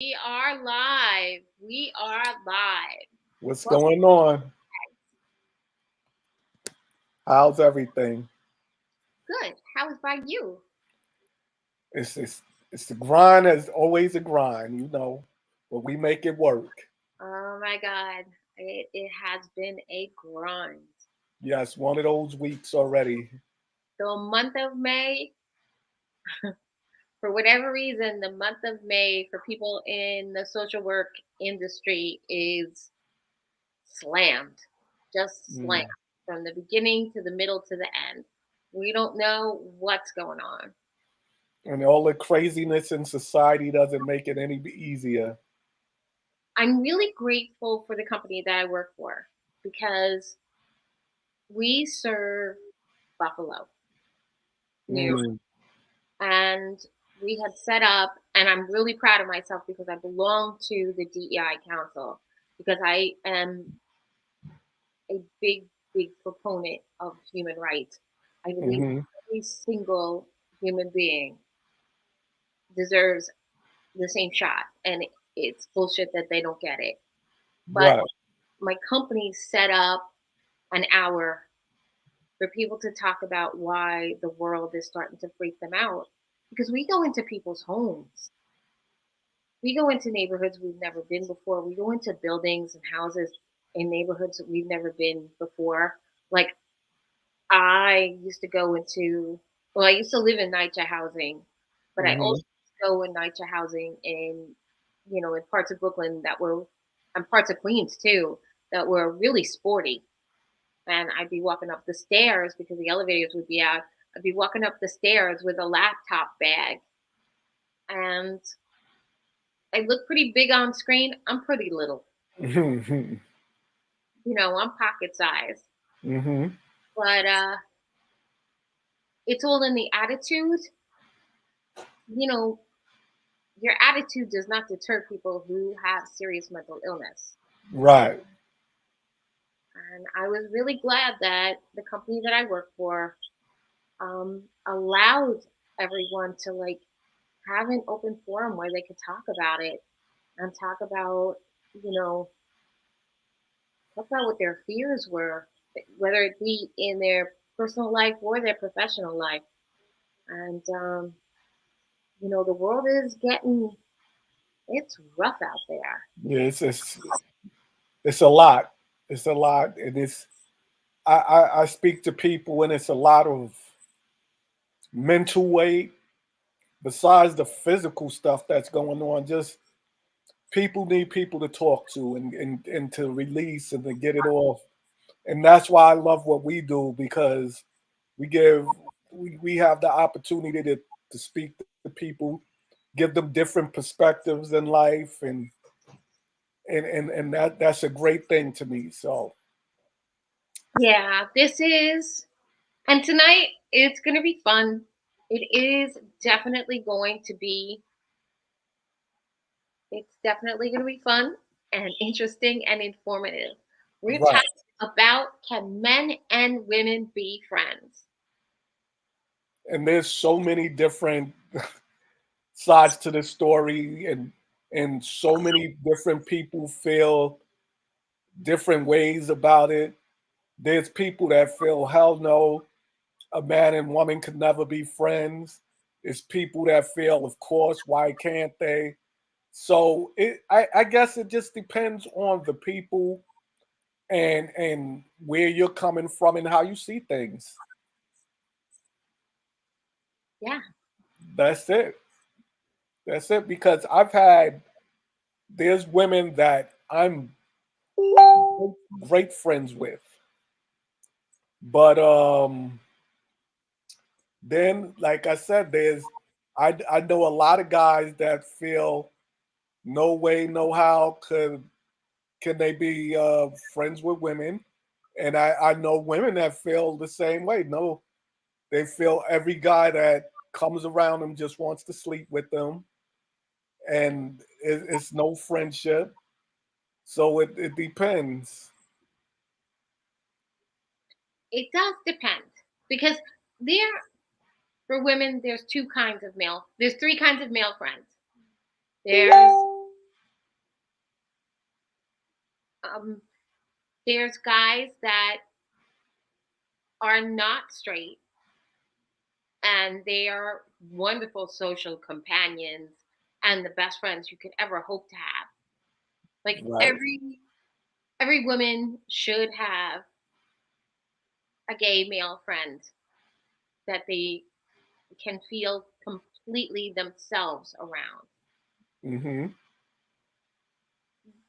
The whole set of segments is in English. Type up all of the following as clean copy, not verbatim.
We are live. We are live. What's Well, going on? How's everything? good. How about you? It's it's it's the grind as always a grind, but we make it work. Oh my God. It has been a grind. Yes, one of those weeks already. The month of May, for whatever reason, the month of May for people in the social work industry is slammed. Just slammed Mm. from the beginning to the middle to the end. We don't know what's going on. And all the craziness in society doesn't make it any easier. I'm really grateful for the company that I work for because we serve Buffalo, New York, Mm. and we had set up, and I'm really proud of myself because I belong to the DEI Council because I am a big proponent of human rights. I believe Hmm. every single human being deserves the same shot, and it's bullshit that they don't get it. But Right. my company set up an hour for people to talk about why the world is starting to freak them out. Because we go into people's homes, we go into neighborhoods we've never been before, we go into buildings and houses in neighborhoods that we've never been before. Like, I used to go into, well, I used to live in NYCHA housing, but I Hmm. also used to go in NYCHA housing in parts of Brooklyn that were, and parts of Queens too, that were really sporty. And I'd be walking up the stairs because the elevators would be out. I'd be walking up the stairs with a laptop bag, and I look pretty big on screen. I'm pretty little, Hmm. I'm pocket size. Hmm. But it's all in the attitude. You know, your attitude does not deter people who have serious mental illness. Right. And I was really glad that the company that I work for allowed everyone to like have an open forum where they could talk about it and you know, talk about what their fears were, whether it be in their personal life or their professional life. And, the world is it's rough out there. Yeah, it's a lot. It's a lot, and I speak to people, and it's a lot of mental weight besides the physical stuff that's going on. Just people need people to talk to and to release and to get it off. And that's why I love what we do because we give we have the opportunity to speak to people, give them different perspectives in life, and that's a great thing to me. So Yeah, and tonight it's going to be fun. It is definitely going to be, it's definitely going to be fun and interesting and informative. We're right. talking about, can men and women be friends? And there's so many different sides to the story and so many different people feel different ways about it. There's people that feel hell no, a man and woman could never be friends. There's people that feel, of course, why can't they? So I guess it just depends on the people and where you're coming from and how you see things. Yeah. That's it. That's it. Because there's women that I'm great friends with, but then like I said, I know a lot of guys that feel no way, no how can they be friends with women, and I know women that feel the same way. No, they feel every guy that comes around them just wants to sleep with them, and it's no friendship. So it depends. It does depend because there, for women, there's three kinds of male friends. There's There's guys that are not straight and they are wonderful social companions and the best friends you could ever hope to have. Like Right. every woman should have a gay male friend that they can feel completely themselves around. Mm-hmm.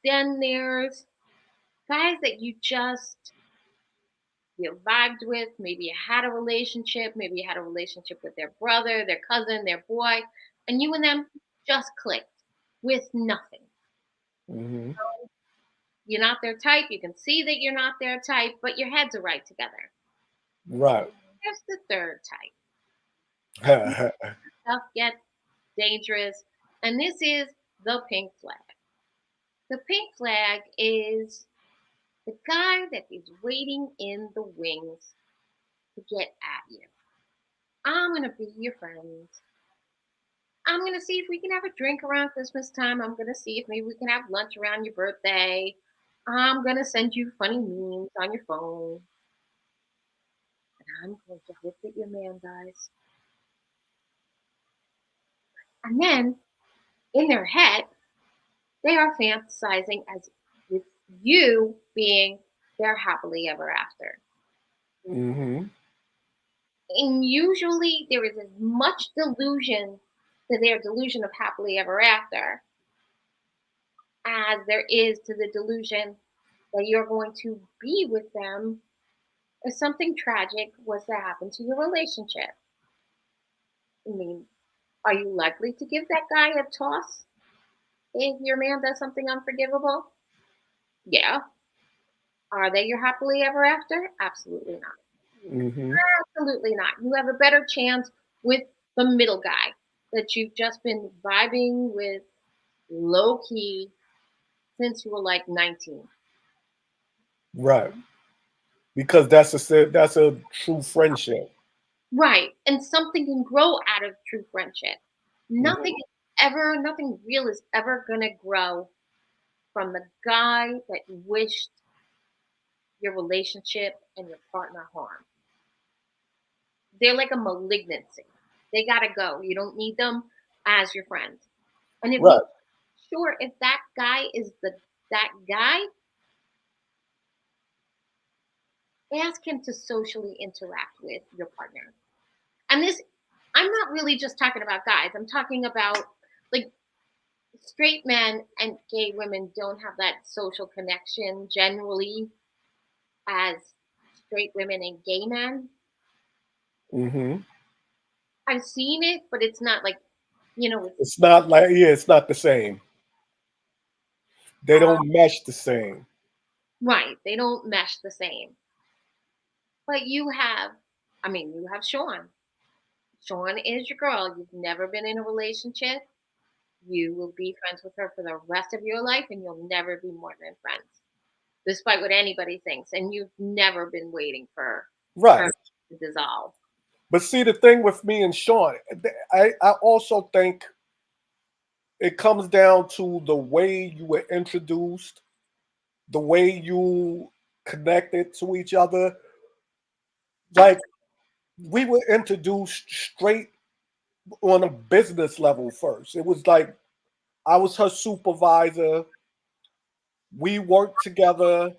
Then there's guys that you vibed with, maybe you had a relationship, maybe you had a relationship with their brother, their cousin, their boy, and you and them just clicked with nothing. Mm-hmm. You're not their type, you can see that you're not their type, but your heads are right together. Right. There's the third type. Mm-hmm. Stuff gets dangerous, and this is the pink flag. The pink flag is the guy that is waiting in the wings to get at you. I'm gonna be your friend. I'm gonna see if we can have a drink around Christmas time. I'm gonna see if maybe we can have lunch around your birthday. I'm gonna send you funny memes on your phone. And I'm going to hope that your man dies. And then in their head, they are fantasizing as with you being their happily ever after. And usually there is as much delusion to their delusion of happily ever after as there is to the delusion that you're going to be with them if something tragic was to happen to your relationship. I mean, are you likely to give that guy a toss if your man does something unforgivable? Yeah. Are they your happily ever after? Absolutely not. Mm-hmm. Absolutely not. You have a better chance with the middle guy that you've just been vibing with low key since you were like 19. Right. Because that's a true friendship. Right. And something can grow out of true friendship. Nothing Mhm. is nothing real is ever going to grow from the guy that you wished your relationship and your partner harm. They're like a malignancy. They got to go. You don't need them as your friend. And if you Right. sure if that guy is that guy, ask him to socially interact with your partner. And this I'm not really just talking about guys. I'm talking about like straight men and gay women don't have that social connection generally as straight women and gay men. Hmm. I've seen it, but it's not like, it's It's not like, yeah, it's not the same. They uh, don't mesh the same. right. They don't mesh the same. But you have Sean. Sean is your girl. You've never been in a relationship. You will be friends with her for the rest of your life, and you'll never be more than friends, despite what anybody thinks. And you've never been waiting for her Right. to dissolve. But see, the thing with me and Sean, I also think it comes down to the way you were introduced, the way you connected to each other. Like, we were introduced straight on a business level first. It was like I was her supervisor. We worked together.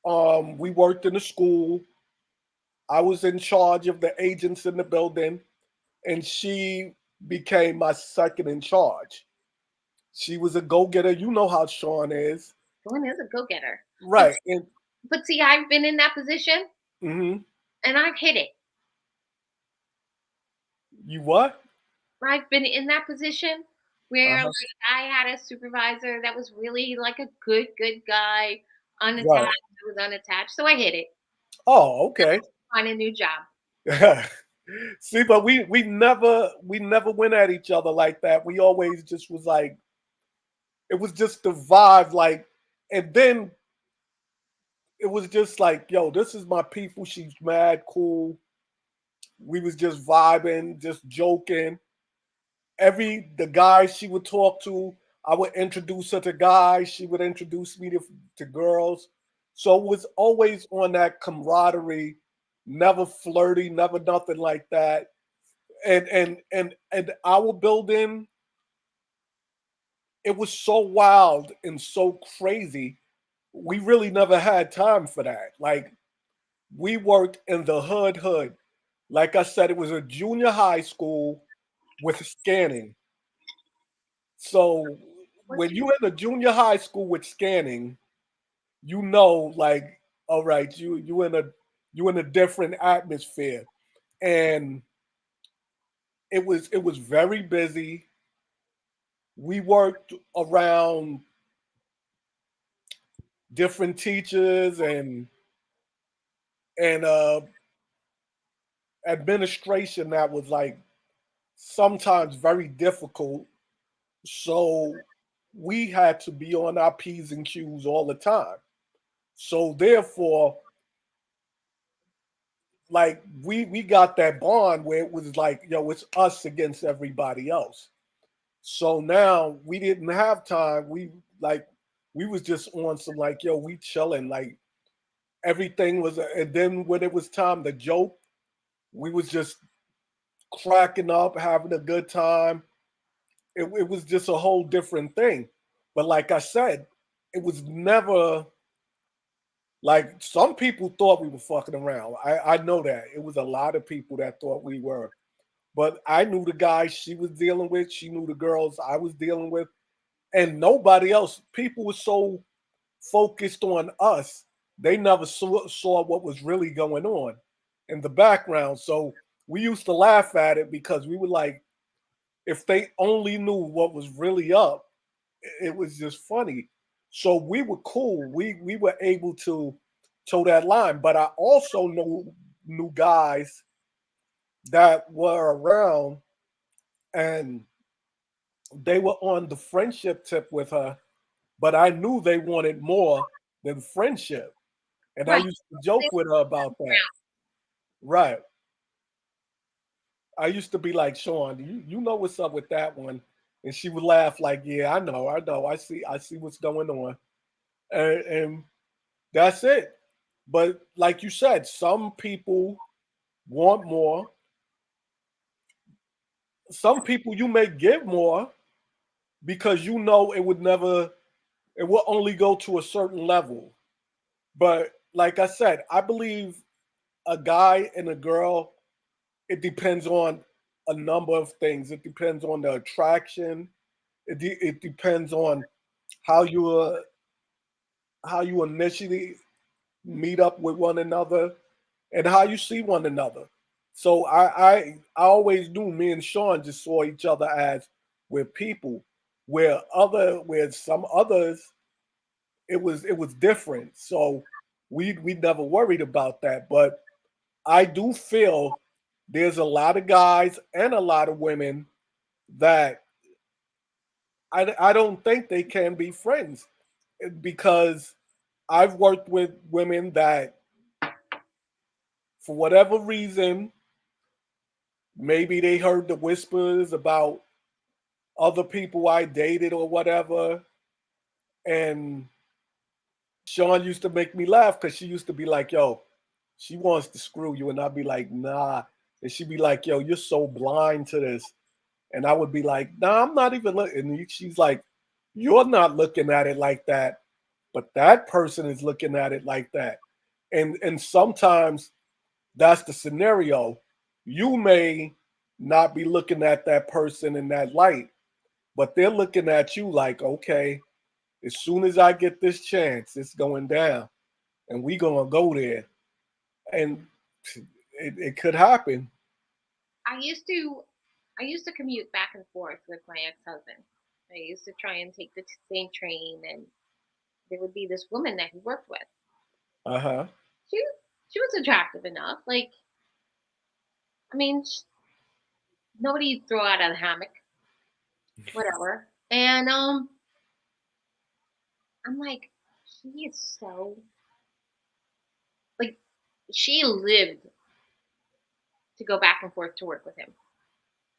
We worked in the school. I was in charge of the agents in the building, and she became my second in charge. She was a go-getter. You know how Sean is. Sean is a go-getter. But Right. And but see, I've been in that position mhm. and I've hit it. You what? I've been in that position where Uh-huh. like I had a supervisor that was really like a good guy, Right. unattached, was unattached. So I hit it. Oh, okay. Find a new job. See, but we never went at each other like that. We always just was like, it was just the vibe, like, and then it was just like, yo, this is my people. She's mad cool. We was just vibing, just joking. The guys she would talk to, I would introduce her to guys. She would introduce me to girls. So it was always on that camaraderie, never flirty, never nothing like that. And our building, it was so wild and so crazy. We really never had time for that. Like we worked in the hood. Like I said, it was a junior high school with scanning. So What's when you in a junior high school with scanning, you know, like, all right, you in a different atmosphere. And it was very busy. We worked around different teachers and administration that was like sometimes very difficult. So we had to be on our P's and Q's all the time. So therefore, like we got that bond where it was like, yo, it's us against everybody else. So now we didn't have time. We was just on some like, yo, we chilling. Like everything was, and then when it was time to joke, we was just cracking up, having a good time. It was just a whole different thing. But like I said, it was never like some people thought we were fucking around. I know that. It was a lot of people that thought we were. But I knew the guys she was dealing with. She knew the girls I was dealing with. And nobody else. People were so focused on us. They never saw what was really going on in the background. So we used to laugh at it because we were like, if they only knew what was really up, it was just funny. So we were cool. We were able to toe that line. But I also knew guys that were around and they were on the friendship tip with her, but I knew they wanted more than friendship. And I right? used to joke with her about that. Right. I used to be like, Sean, you know what's up with that one. And she would laugh like, yeah, I know, I see what's going on. And that's it. But like you said, some people want more. Some people you may give more because you know it will only go to a certain level. But like I said, I believe a guy and a girl, it depends on a number of things. It depends on the attraction. It depends on how you uh, how you initially meet up with one another and how you see one another. So I always knew me and Sean just saw each other as we're people. Where some others it was different. So we never worried about that. But I do feel there's a lot of guys and a lot of women that I don't think they can be friends because I've worked with women that for whatever reason maybe they heard the whispers about other people I dated or whatever. And Sean used to make me laugh because she used to be like, yo, she wants to screw you. And I'd be like, nah. And she'd be like, yo, you're so blind to this. And I would be like, nah, I'm not even looking. And she's like, you're not looking at it like that, but that person is looking at it like that. And sometimes that's the scenario. You may not be looking at that person in that light, but they're looking at you like, okay, as soon as I get this chance, it's going down, and we gonna go there, and it could happen. I used to, I used to commute back and forth with my ex-husband. I used to try and take the same train, and there would be this woman that he worked with. Uh huh. She, she was attractive enough. Like, I mean, nobody throw out of the hammock, whatever. And I'm like, he is so like, she lived to go back and forth to work with him.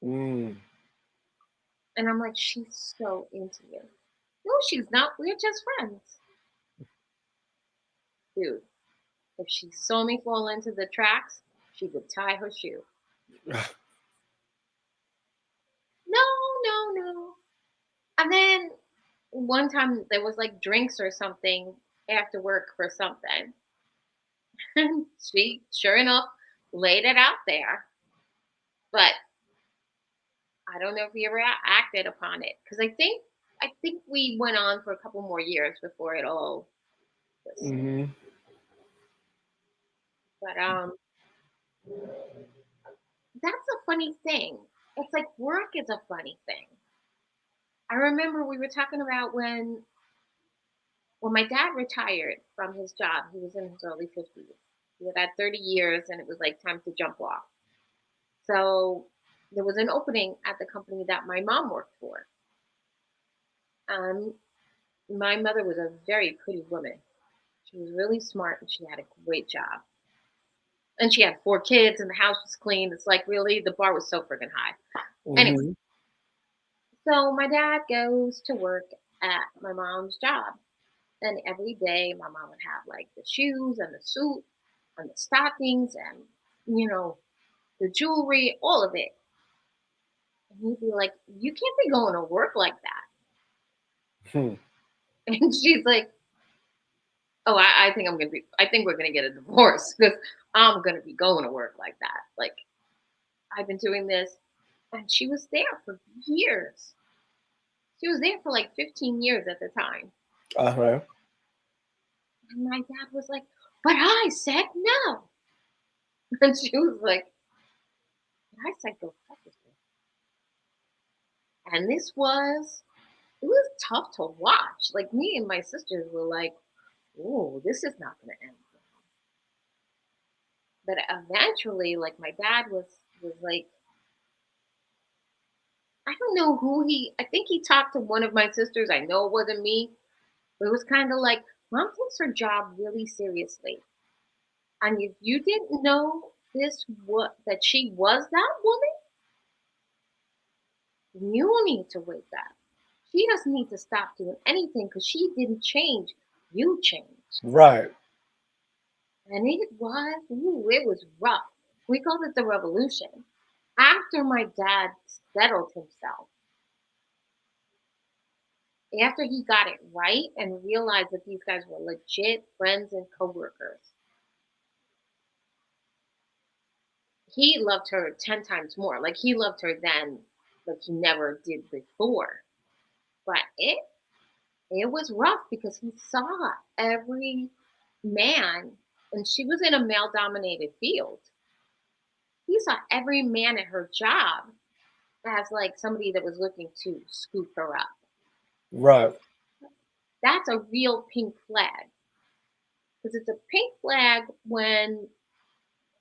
Mm. And I'm like, she's so into you. No, she's not. We're just friends. Dude, if she saw me fall into the tracks, she would tie her shoe. No, no, no. And then one time there was like drinks or something after work for something. And she, sure enough, laid it out there. But I don't know if we ever acted upon it because I think we went on for a couple more years before it all just. Hmm. But that's a funny thing. It's like work is a funny thing. I remember we were talking about when my dad retired from his job. He was in his early 50s. He had had 30 years, and it was like time to jump off. So there was an opening at the company that my mom worked for. Um, my mother was a very pretty woman. She was really smart, and she had a great job. And she had 4 kids, and the house was clean. It's like really the bar was so freaking high. Anyway, Hmm. so my dad goes to work at my mom's job. And every day my mom would have like the shoes and the suit and the stockings and, you know, the jewelry, all of it. And he'd be like, "You can't be going to work like that." Hmm. And she's like, "Oh, I think we're gonna get a divorce because I'm gonna be going to work like that. Like I've been doing this." And she was there for years. She was there for like 15 years at the time. Uh-huh. And my dad was like, "But I said no." And she was like, "I said go fuck yourself." And it was tough to watch. Like me and my sisters were like, "Oh, this is not going to end." But eventually, like my dad was like, I don't know who he. I think he talked to one of my sisters. I know it wasn't me, but it was kind of like, "Mom takes her job really seriously, and if you didn't know this, what that she was that woman, you need to wake up. She doesn't need to stop doing anything because she didn't change. You changed." Right. And it was rough. We called it the revolution. After my dad settled himself, after he got it right and realized that these guys were legit friends and coworkers, he loved her 10 times more. Like he loved her then, like he never did before. But it was rough because he saw every man, and she was in a male dominated field. He saw every man at her job as like somebody that was looking to scoop her up. Right. That's a real pink flag because it's a pink flag when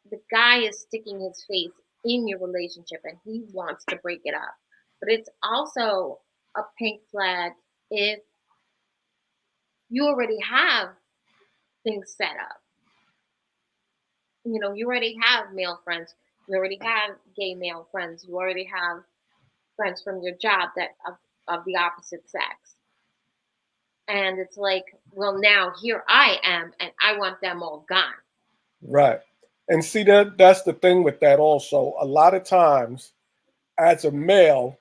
the guy is sticking his face in your relationship and he wants to break it up. But it's also a pink flag if you already have things set up. You know, you already have male friends, you already have gay male friends, you already have friends from your job that of the opposite sex. And it's like, well, now here I am, and I want them all gone. Right. And see that's the thing with that also. A lot of times as a male,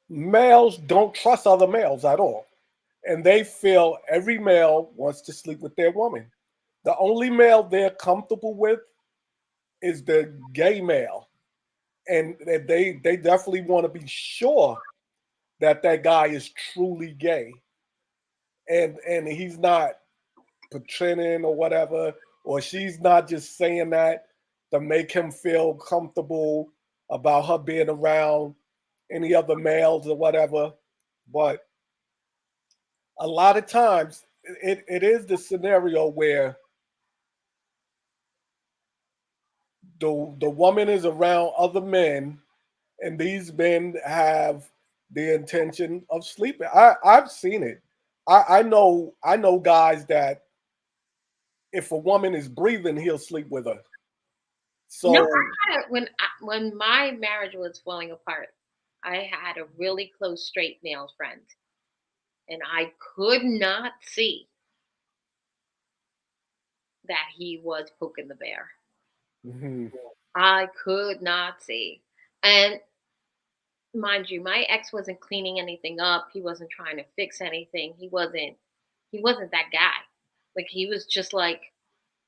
males don't trust other males at all. And they feel every male wants to sleep with their woman. The only male they're comfortable with is the gay male. And they definitely want to be sure that that guy is truly gay and he's not pretending or whatever, or she's not just saying that to make him feel comfortable about her being around any other males or whatever. But a lot of times it is the scenario where the woman is around other men and these men have the intention of sleeping. I've seen it. I know guys that if a woman is breathing, he'll sleep with her. No, So when my marriage was falling apart, I had a really close straight male friend, and I could not see that he was poking the bear. Mhm. I could not see. And mind you, my ex wasn't cleaning anything up. He wasn't trying to fix anything. He wasn't that guy. Like he was just like,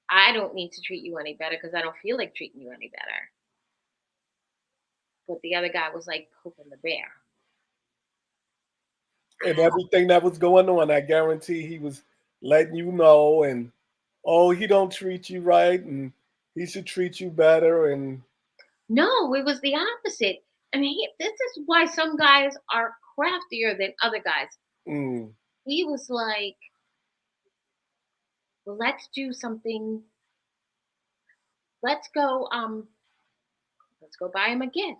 I don't need to treat you any better because I don't feel like treating you any better. But the other guy was like poking the bear. And everything that was going on, I guarantee he was letting you know, and oh, he don't treat you right, and he should treat you better, and No, it was the opposite. I mean, this is why some guys are craftier than other guys. mm, He was like, let's do something. Let's go, let's go buy him a gift.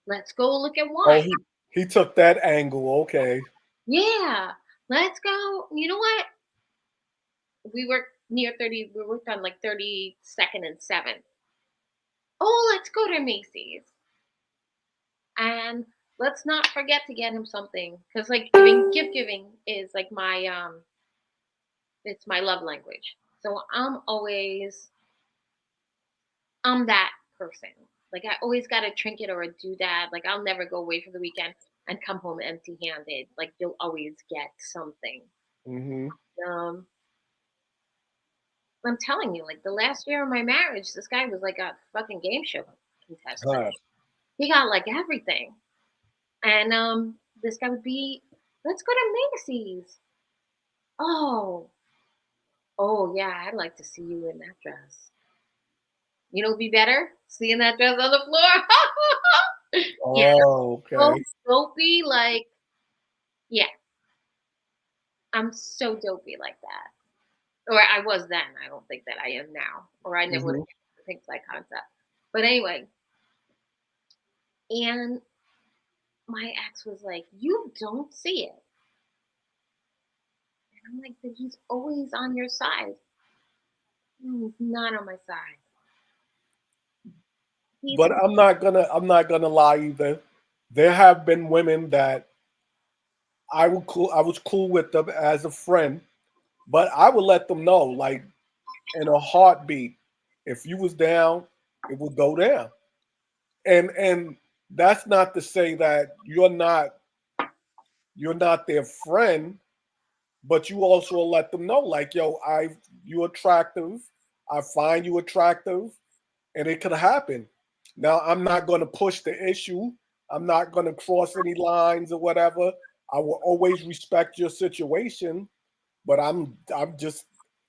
Let's go look at oh, wine. he took that angle. Okay. Yeah. Let's go. You know what? We worked near 30, we worked on like 32nd and 7th. Oh, let's go to Macy's. And let's not forget to get him something. Cause like gift giving is like it's my love language. So I'm that person. Like I always got a trinket or a doodad. Like I'll never go away for the weekend and come home empty handed. Like you'll always get something. Hmm. Um, I'm telling you, like the last year of my marriage, this guy was like a fucking game show contestant. Huh. He got like everything. And this guy would be, let's go to Macy's. Oh, oh yeah, I'd like to see you in that dress. You know, it'd be better seeing that dress on the floor. Yeah, Oh, so okay. dopey. Like, yeah, I'm so dopey like that. Or I was then. I don't think that I am now. Or I never would Hmm. have think that concept. But anyway, and my ex was like, "You don't see it." And I'm like, "But he's always on your side." No, he's not on my side. He's But I'm not gonna lie either. There have been women that I was cool with them as a friend, but I would let them know, like in a heartbeat, if you was down, it would go down. And that's not to say that you're not their friend, but you also let them know, like, yo, you attractive, I find you attractive, and it could happen. Now, I'm not going to push the issue. I'm not going to cross any lines or whatever. I will always respect your situation, but I'm but given honest.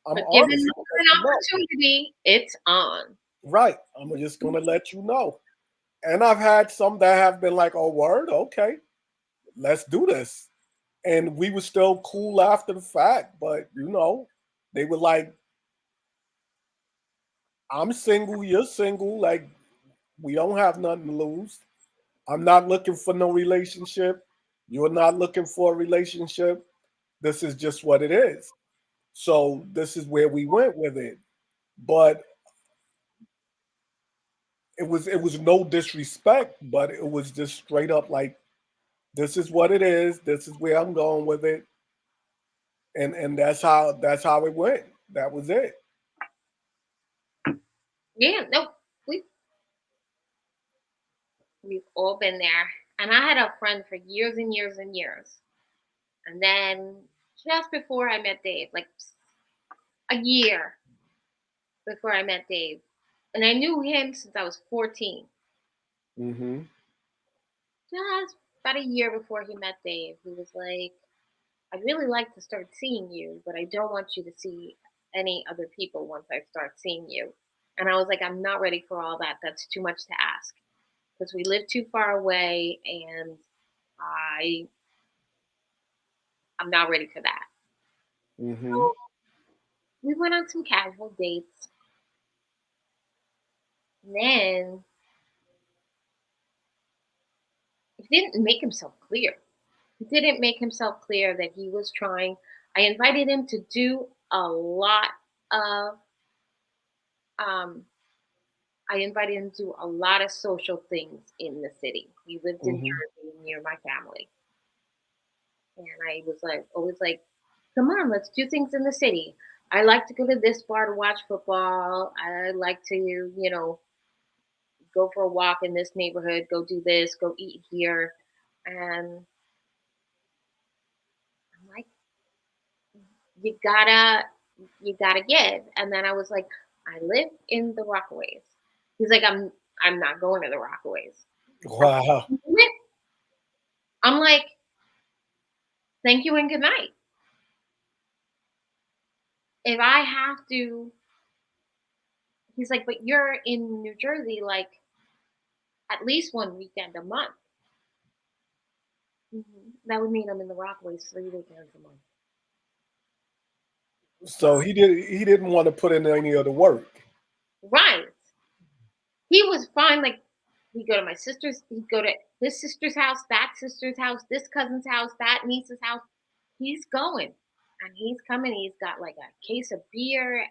I'm gonna let an you know. opportunity, it's on. Right. I'm just going to let you know. And I've had some that have been like, "Oh, word, okay, let's do this," and we were still cool after the fact. But they were like, "I'm single, you're single. Like, we don't have nothing to lose. I'm not looking for no relationship. You're not looking for a relationship. This is just what it is." So this is where we went with it. But it was no disrespect, but it was just straight up like, this is what it is. This is where I'm going with it, and that's how it went. That was it. Yeah, no, we we've all been there. And I had a friend for years and years and years. And then just before I met Dave, like a year before I met Dave, and I knew him since I was 14. Hmm. Just about a year before he met Dave, he was like, I'd really like to start seeing you, but I don't want you to see any other people once I start seeing you. And I was like, I'm not ready for all that. That's too much to ask because we live too far away and I I'm not ready for that. Hmm. So we went on some casual dates. And then he didn't make himself clear. He didn't make himself clear that he was trying. I invited him to do a lot of um I invited him to a lot of social things in the city. He lived in Hmm. Jersey near my family. And I was like, always like, come on, let's do things in the city. I like to go to this bar to watch football. I like to, go for a walk in this neighborhood, go do this, go eat here. And I'm like, you gotta, you gotta give. And then I was like, I live in the Rockaways. He's like, I'm not going to the Rockaways. Wow. I'm like, thank you and good night. If I have to, he's like, but you're in New Jersey like at least one weekend a month. That would mean I'm in the Rockaways 3 weekends a month. So he didn't want to put in any of the work. Right. He was fine. Like, he'd go to my sister's, he'd go to this sister's house, that sister's house, this cousin's house, that niece's house. He's going and he's coming. He's got like a case of beer, a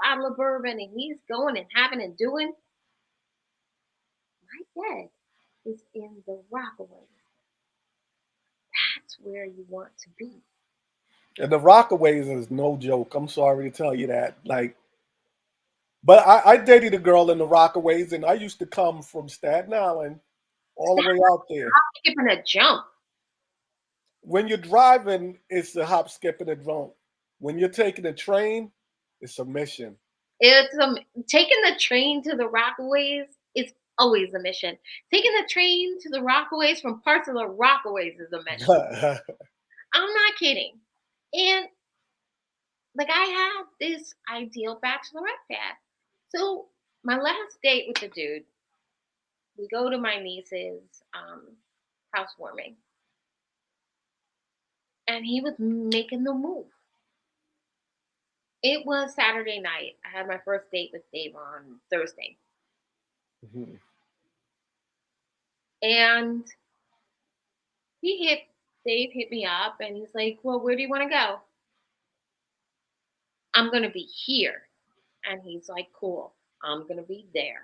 bottle of bourbon, and he's going and having and doing. My dad is in the Rockaways. That's where you want to be. And the Rockaways is no joke. I'm sorry to tell you that. Like, but I dated a girl in the Rockaways, and I used to come from Staten Island all the way out there. Skipping a jump. When you're driving, it's a hop, skip, and a jump. When you're taking a train, it's a mission. It's taking the train to the Rockaways is always a mission. Taking the train to the Rockaways from parts of the Rockaways is a mission. I'm not kidding. And like I had this ideal bachelorette pad. So my last date with the dude, we go to my niece's housewarming, and he was making the move. It was Saturday night. I had my first date with Dave on Thursday, Mhm. and he hit Dave hit me up, and he's like, "Well, where do you want to go?" I'm gonna be here, and he's like, "Cool, I'm gonna be there."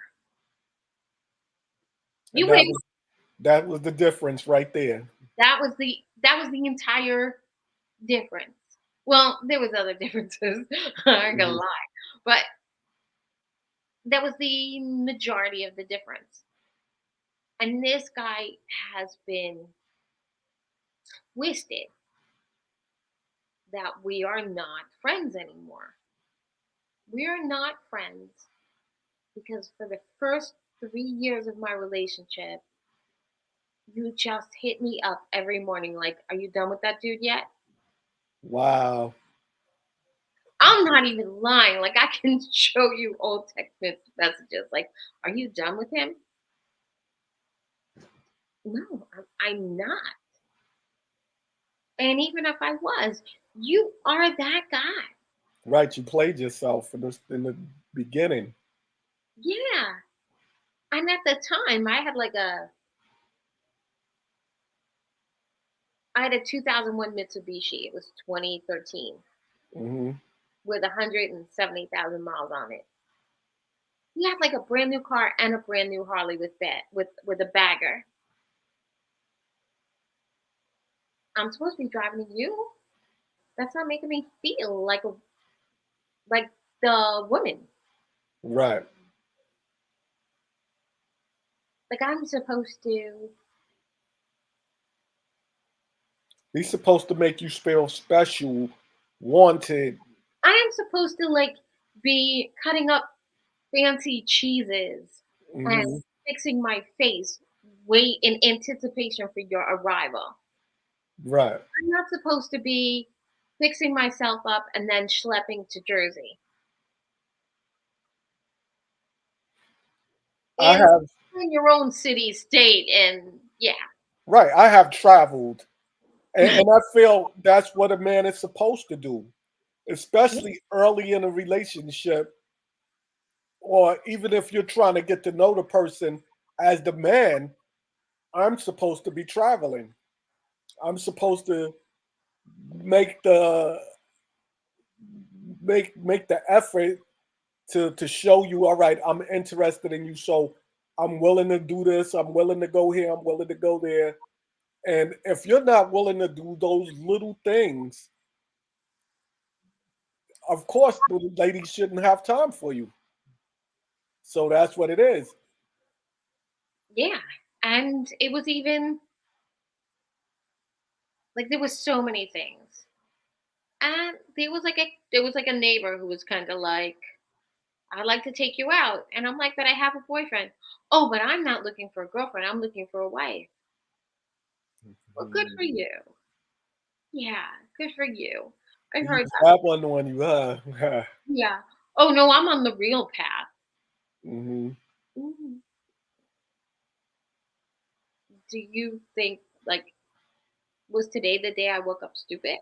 And You would not that was the difference right there. that was the entire difference. Well, there was other differences. I ain't gonna Mhm. lie, but that was the majority of the difference. And this guy has been twisted that we are not friends anymore. We are not friends because for the first 3 years of my relationship, you just hit me up every morning like, "Are you done with that dude yet?" Wow. I'm not even lying. Like, I can show you old text messages. Like, "Are you done with him?" No, I'm not. And even if I was, you are that guy. Right, you played yourself in the beginning. Yeah. And at the time, I had a 2001 Mitsubishi. It was 2013 Hmm. with 170,000 miles on it. He had like a brand new car and a brand new Harley with a bagger. I'm supposed to be driving you. That's not making me feel like the woman. Right. Like I'm supposed to. He's supposed to make you feel special, wanted. I am supposed to like be cutting up fancy cheeses and Hmm. fixing my face, wait in anticipation for your arrival. Right. I'm not supposed to be fixing myself up and then schlepping to Jersey. I And have in your own city, state, and yeah. right. I have traveled, and I feel that's what a man is supposed to do, especially early in a relationship, or even if you're trying to get to know the person. As the man, I'm supposed to be traveling. I'm supposed to make the make the effort to show you, all right, I'm interested in you, so I'm willing to do this, I'm willing to go here, I'm willing to go there. And if you're not willing to do those little things, of course the lady shouldn't have time for you. So that's what it is. Yeah. And it was even like there was so many things. And there was like a neighbor who was kind of like, I'd like to take you out. And I'm like, but I have a boyfriend. Oh, but I'm not looking for a girlfriend. I'm looking for a wife. Well, good for Mhm. you. Yeah, good for you. I He heard used that. that one on you, huh? Yeah. Oh no, I'm on the real path. Hmm. Mhm. Do you think like was today the day I woke up stupid?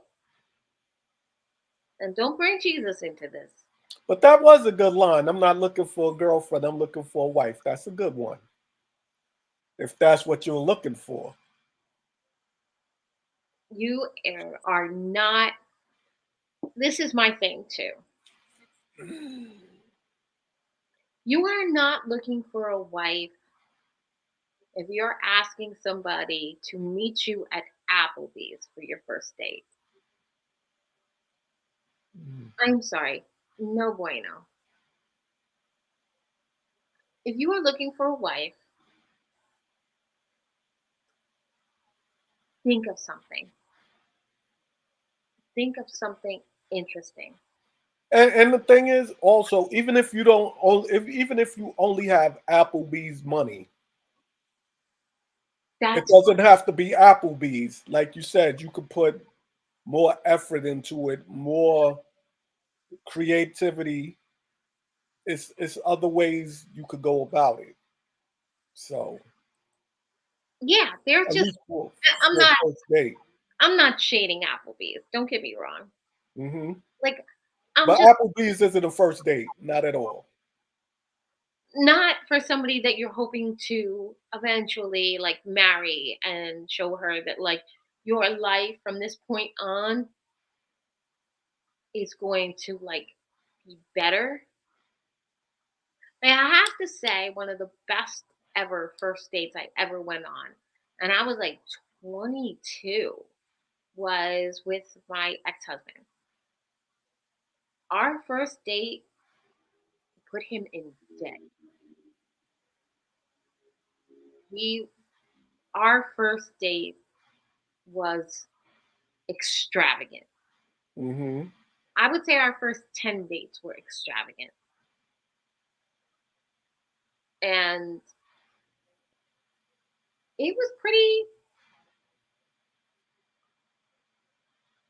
And don't bring Jesus into this. But that was a good line. I'm not looking for a girlfriend. I'm looking for a wife. That's a good one. If that's what you're looking for. Are not. This is my thing too. You are not looking for a wife if you're asking somebody to meet you at Applebee's for your first date. Mhm. I'm sorry. No bueno. If you are looking for a wife, think of something. Think of something interesting. And the thing is, also, even if you don't, if even if you only have Applebee's money, it That's doesn't have to be Applebee's. Like you said, you could put more effort into it, more creativity. It's other ways you could go about it. So yeah, they're at just least I'm for not a first date. I'm not shading Applebee's. Don't get me wrong. Hmm. Like I'm But just Applebee's isn't a first date, not at all. not for somebody that you're hoping to eventually like marry and show her that like your life from this point on is going to like be better. And I have to say one of the best ever first dates I ever went on, and I was like 22, was with my ex-husband. Our first date put him in debt. He Our first date was extravagant. Hmm. I would say our first 10 dates were extravagant. And it was pretty,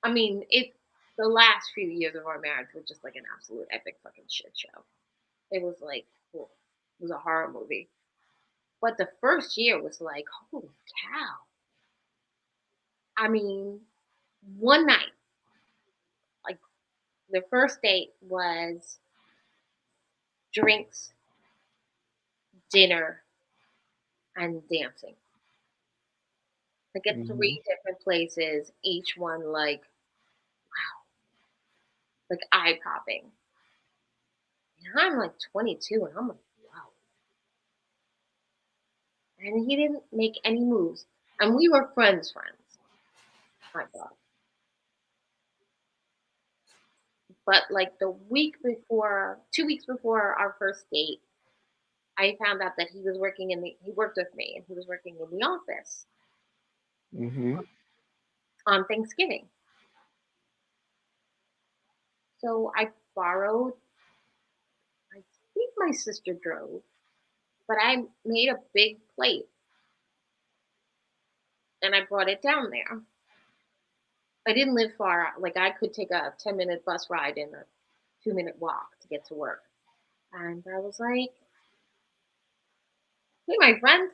I mean, the last few years of our marriage were just like an absolute epic fucking shit show. It was like, oh, it was a horror movie. But the first year was like, holy cow. I mean, one night, like the first date was drinks, dinner, and dancing. Like at Hmm. three different places, each one like eye popping. And I'm like 22, and I'm like, wow. And he didn't make any moves. And we were friends, I thought. But like the week before, 2 weeks before our first date, I found out that he worked with me and he was working in the office Hmm. on Thanksgiving. So I borrowed, I think my sister drove, but I made a big plate and I brought it down there. I didn't live far. Like I could take a 10-minute bus ride and a 2-minute walk to get to work. And I was like, hey, my friend,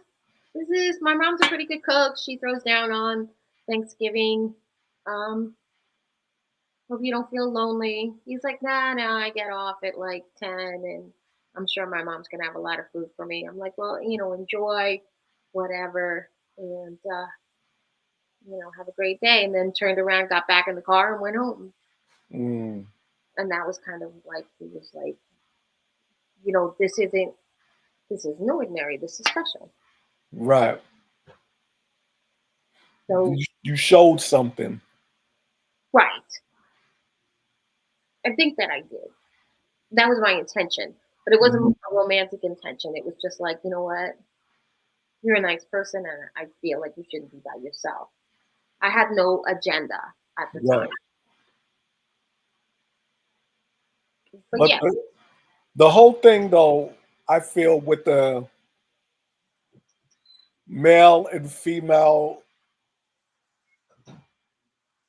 this is my mom's a pretty good cook. She throws down on Thanksgiving. Um, Hope you don't feel lonely. He's like, nah, I get off at like 10 and I'm sure my mom's gonna have a lot of food for me. I'm like, well, enjoy whatever and have a great day. And then turned around, got back in the car and went home. Mm. And that was kind of like he was like this isn't ordinary. This is special. Right. So You showed something. right, I think that I did. That was my intention, but it wasn't Mhm. a romantic intention. It was just like, you know what, you're a nice person, and I feel like you shouldn't be by yourself. I had no agenda at the time, Right. but But yeah, the whole thing, though, I feel with the male and female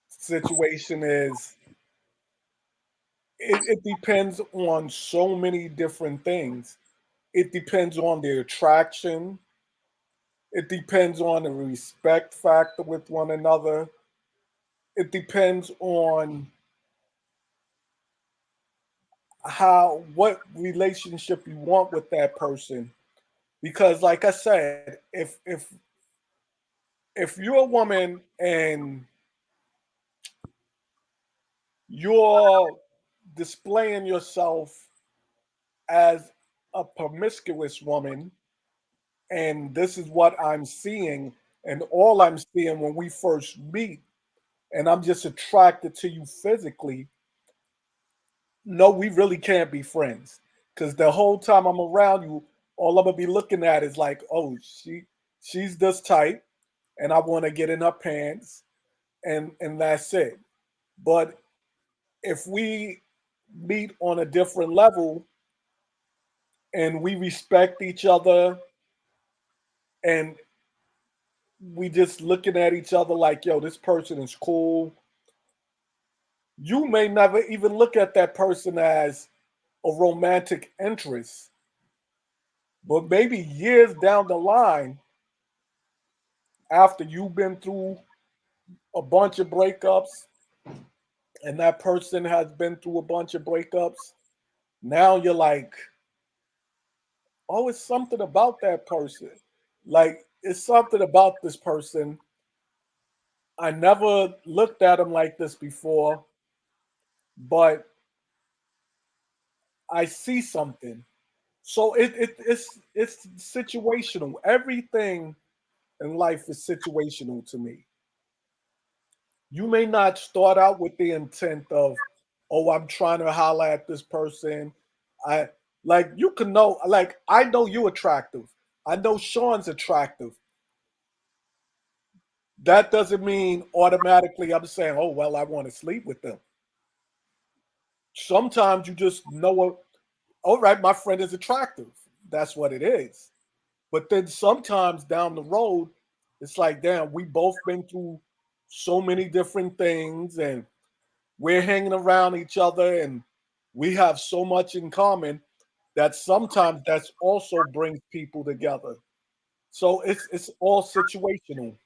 situation is it depends on so many different things. It depends on the attraction. It depends on the respect factor with one another. It depends on what relationship you want with that person. Because, like I said, if you're a woman and you're displaying yourself as a promiscuous woman, and this is what I'm seeing, and all I'm seeing when we first meet, and I'm just attracted to you physically, no, we really can't be friends. Because the whole time I'm around you, all I'm gonna be looking at is like, oh, she's this type, and I want to get in her pants, and that's it. But if we meet on a different level and we respect each other and we just looking at each other like, yo, this person is cool. You may never even look at that person as a romantic interest, but maybe years down the line, after you've been through a bunch of breakups and that person has been through a bunch of breakups, now you're like, oh, it's something about that person. Like, it's something about this person. I never looked at him like this before, but I see something. So it's situational. Everything in life is situational to me. You may not start out with the intent of, oh, I'm trying to holler at this person. I like you can know, like I know you attractive. I know Sean's attractive. That doesn't mean automatically I'm saying, oh well, I want to sleep with them. Sometimes you just know, all right, my friend is attractive. That's what it is. But then sometimes down the road, it's like, damn, we both been through so many different things and we're hanging around each other and we have so much in common that sometimes that's also brings people together. So it's all situational.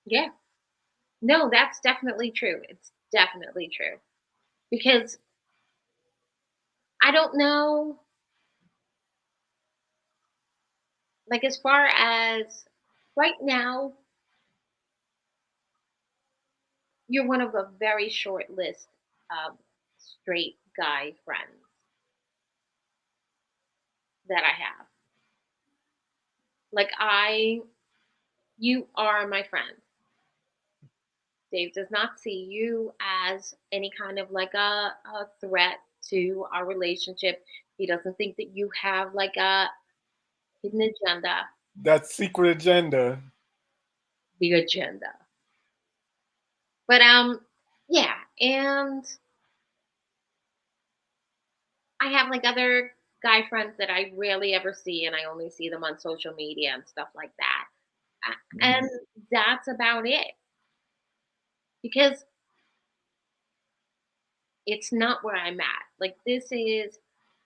yeah, no, that's definitely true. It's definitely true because I don't know, like as far as right now, you're one of a very short list of straight guy friends that I have. Like you are my friend. Dave does not see you as any kind of like a threat to our relationship. He doesn't think that you have like a hidden agenda, That secret agenda. the agenda. But yeah, and I have like other guy friends that I rarely ever see and I only see them on social media and stuff like that. And Mhm. that's about it. Because it's not where I'm at. Like this is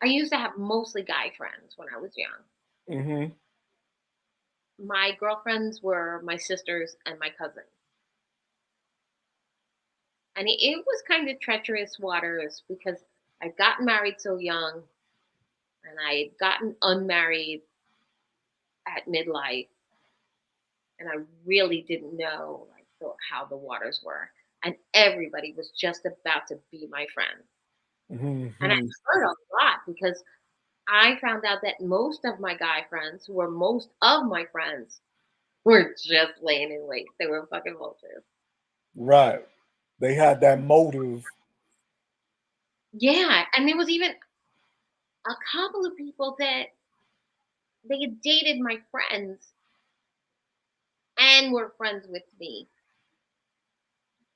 I used to have mostly guy friends when I was young. Mhm. My girlfriends were my sisters and my cousin. And it was kind of treacherous waters because I'd gotten married so young and I had gotten unmarried at midlife and I really didn't know how the waters were. And everybody was just about to be my friend. And I Mhm. heard a lot because I found out that most of my guy friends, who were most of my friends, were just laying in wait. They were fucking vultures. Right. They had that motive. Yeah, and there was even a couple of people that they had dated my friends and were friends with me.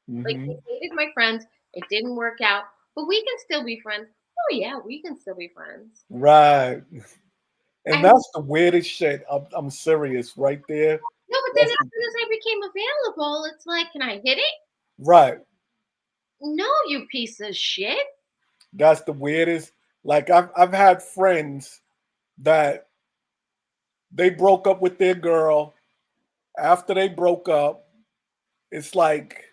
Like, they Mhm. dated my friends, it didn't work out, but we can still be friends. Oh, yeah, we can still be friends. Right. And And that's the weirdest shit. I'm serious right there. no, but then That's as the soon as I became available, it's like, "Can I hit it?" right. "No, you piece of shit." That's the weirdest. Like I've had friends that they broke up with their girl. After they broke up, it's like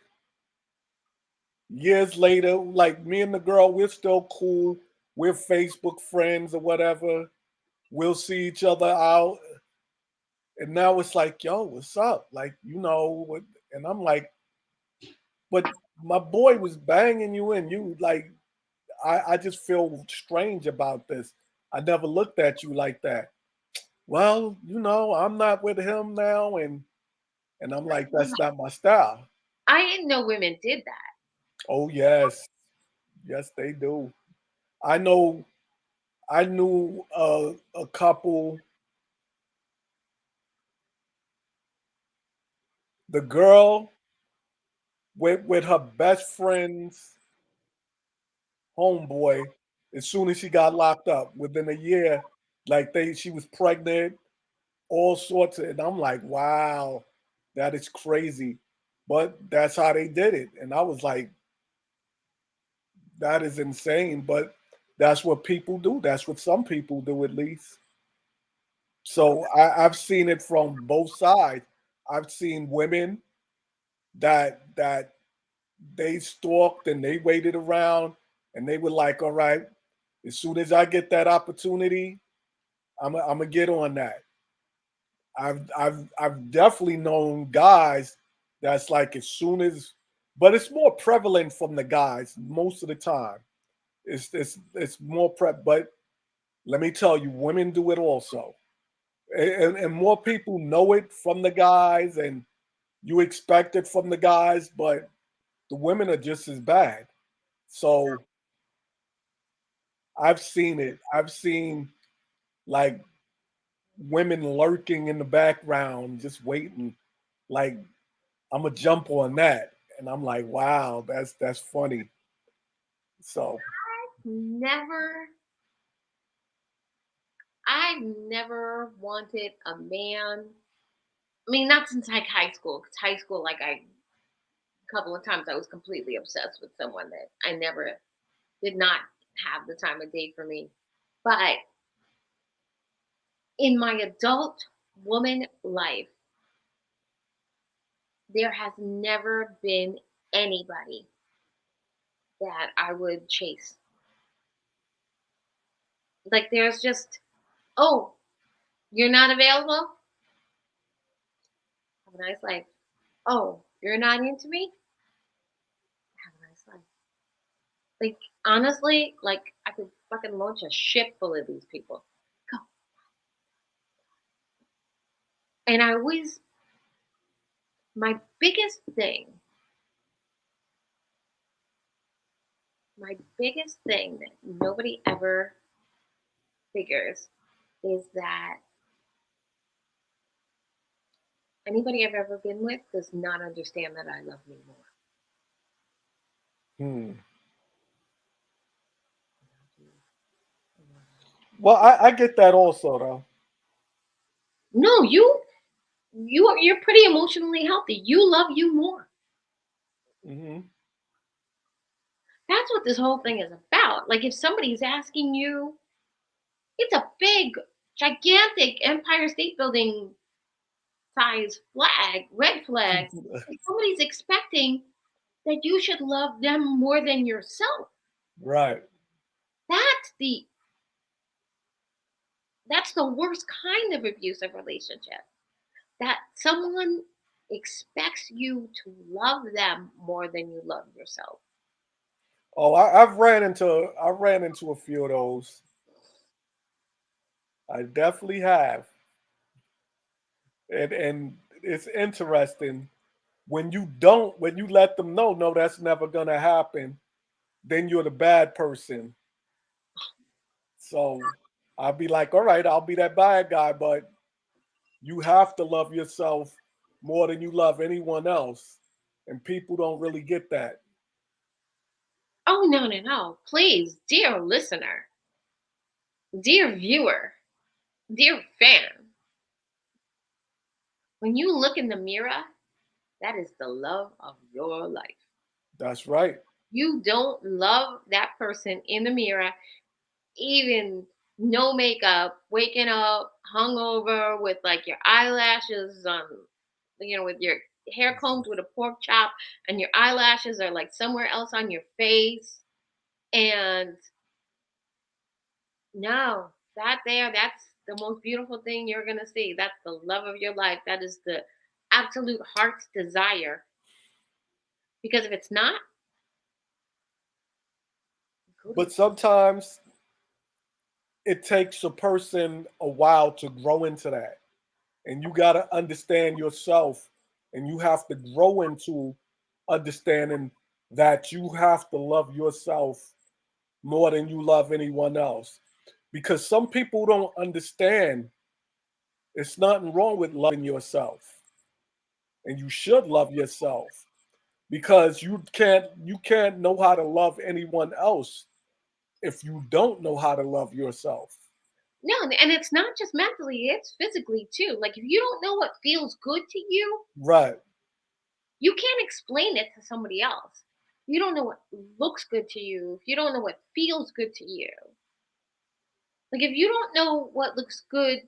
years later, like me and the girl, we're still cool. We're Facebook friends or whatever. We'll see each other out. And now it's like, yo, what's up? Like, and I'm like, but my boy was banging you and you like I just feel strange about this. I never looked at you like that. Well, I'm not with him now and I'm like, that's not my style. I didn't know women did that. Oh yes. Yes, they do. I know I knew a couple, the girl with her best friend's homeboy, as soon as she got locked up, within a year, like she was pregnant, all sorts of, and I'm like, wow, that is crazy. But that's how they did it. And I was like, that is insane. But that's what people do. That's what some people do, at least. So I've seen it from both sides. I've seen women that they stalked and they waited around and they were like, all right, as soon as I get that opportunity, I'm gonna get on that. I've definitely known guys that's like as soon as, but it's more prevalent from the guys most of the time. It's more prep, but let me tell you, women do it also, and more people know it from the guys, and you expect it from the guys, but the women are just as bad. So I've seen it. I've seen like women lurking in the background, just waiting. Like I'm gonna jump on that, and I'm like, wow, that's funny. So, Never I've never wanted a man. I mean, not since like high school. Cause high school, like I a couple of times I was completely obsessed with someone that I never did not have the time of day for me. But in my adult woman life, there has never been anybody that I would chase. Like there's just, oh, you're not available? Have a nice life. Oh, you're not into me? Have a nice life. Like honestly, like I could fucking launch a ship full of these people. Go. And I always my biggest thing that nobody ever figures is that anybody I've ever been with does not understand that I love me more. hmm. Well, I get that also though. No, you're pretty emotionally healthy. You love you more. Hmm. That's what this whole thing is about. Like if somebody's asking you, it's a big, gigantic Empire State Building size flag, red flag. If somebody's expecting that you should love them more than yourself. Right. That's the that's the worst kind of abusive relationship. That someone expects you to love them more than you love yourself. Oh, I ran into a few of those. I definitely have. And it's interesting when you let them know, no, that's never gonna happen, then you're the bad person. So I'll be like, all right, I'll be that bad guy, but you have to love yourself more than you love anyone else. And people don't really get that. Oh, no, no, no. Please, dear listener, dear viewer, dear fan, when you look in the mirror, that is the love of your life. That's right. You don't love that person in the mirror, even no makeup, waking up hungover with like your eyelashes with your hair combed with a pork chop, and your eyelashes are like somewhere else on your face. And no, that's the most beautiful thing you're going to see. That's the love of your life. That is the absolute heart's desire. Because if it's not, go to But sometimes it takes a person a while to grow into that. And you got to understand yourself, and you have to grow into understanding that you have to love yourself more than you love anyone else. Because some people don't understand it's nothing wrong with loving yourself, and you should love yourself because you can't know how to love anyone else if you don't know how to love yourself. No, and it's not just mentally, it's physically too. Like if you don't know what feels good to you, Right. you can't explain it to somebody else. You don't know what looks good to you, if you don't know what feels good to you. Like if you don't know what looks good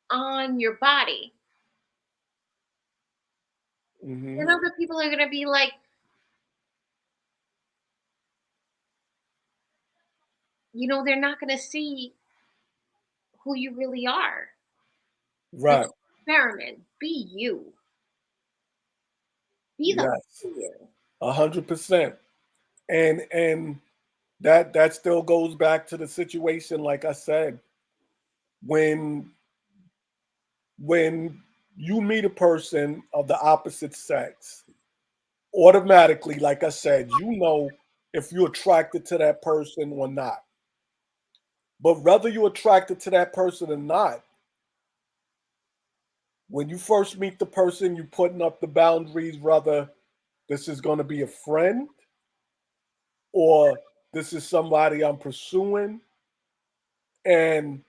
on your body, Hmm. then other people are gonna be like, they're not gonna see who you really are. Like Right. experiment. Be you. Be the Yes. you. 100%. And that still goes back to the situation, like I said, when when you meet a person of the opposite sex, automatically, like I said, you know if you're attracted to that person or not. But whether you're attracted to that person or not, when you first meet the person, you're putting up the boundaries, whether this is going to be a friend or this is somebody I'm pursuing. And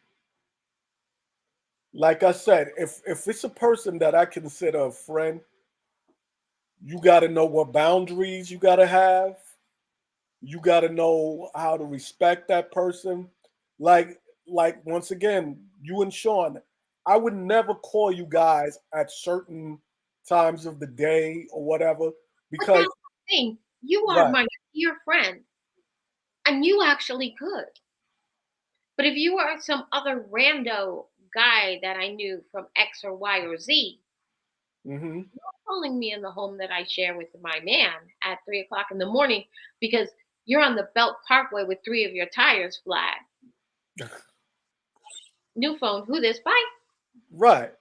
like I said, if it's a person that I consider a friend, you got to know what boundaries you got to have. You got to know how to respect that person. Like like once again, you and Sean, I would never call you guys at certain times of the day or whatever But because that's the thing. You are right. my dear friend, and you actually could. But if you are some other rando guy that I knew from X or Y or Z, Hmm. calling me in the home that I share with my man at 3 o'clock in the morning because you're on the Belt Parkway with three of your tires flat. New phone, who this? Bye. Right.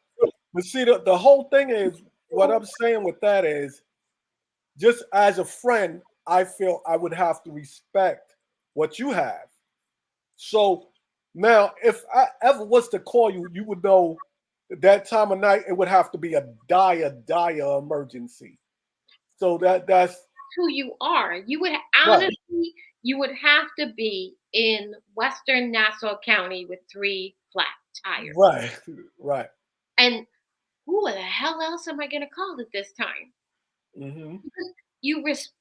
But see, the whole thing is what I'm saying with that is just as a friend, I feel I would have to respect what you have. So now, if I ever was to call you, you would know that time of night it would have to be a dire emergency. So that's Who you are. You would right, honestly, you would have to be in Western Nassau County with three flat tires. right, right. And who the hell else am I going to call at this time? Hmm. Because you res-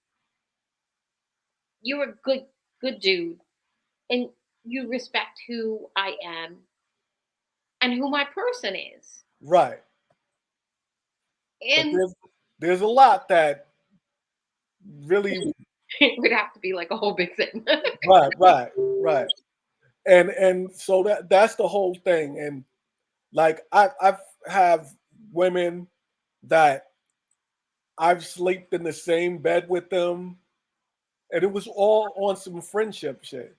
you're a good dude, and you respect who I am and who my person is. Right. But And there's a lot that really it would have to be like a whole big thing. right. And so that's the whole thing. And like I've have women that I've slept in the same bed with them, and it was all on some friendship shit.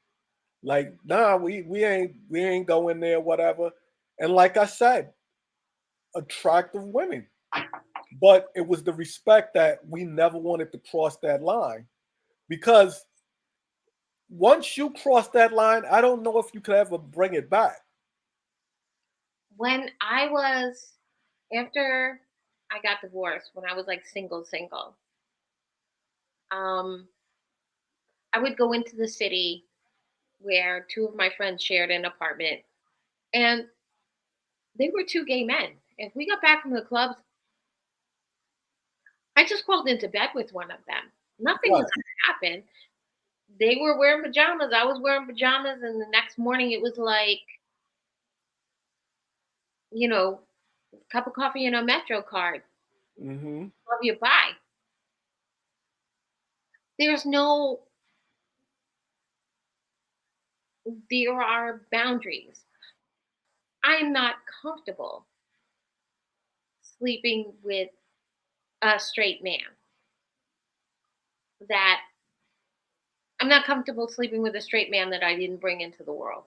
Like, nah, we ain't going there, whatever. And like I said, attractive women. But it was the respect that we never wanted to cross that line. Because once you cross that line, I don't know if you could ever bring it back. When I was after I got divorced, when I was like single, um, I would go into the city where two of my friends shared an apartment, and they were two gay men. If we got back from the clubs, I just crawled into bed with one of them. Nothing was Right. going to happen. They were wearing pajamas. I was wearing pajamas, and the next morning it was like, you know, a cup of coffee and a Metro card. Hmm. Love you, bye. There's no, there are boundaries. I am not comfortable sleeping with a straight man. That I'm not comfortable sleeping with a straight man that I didn't bring into the world.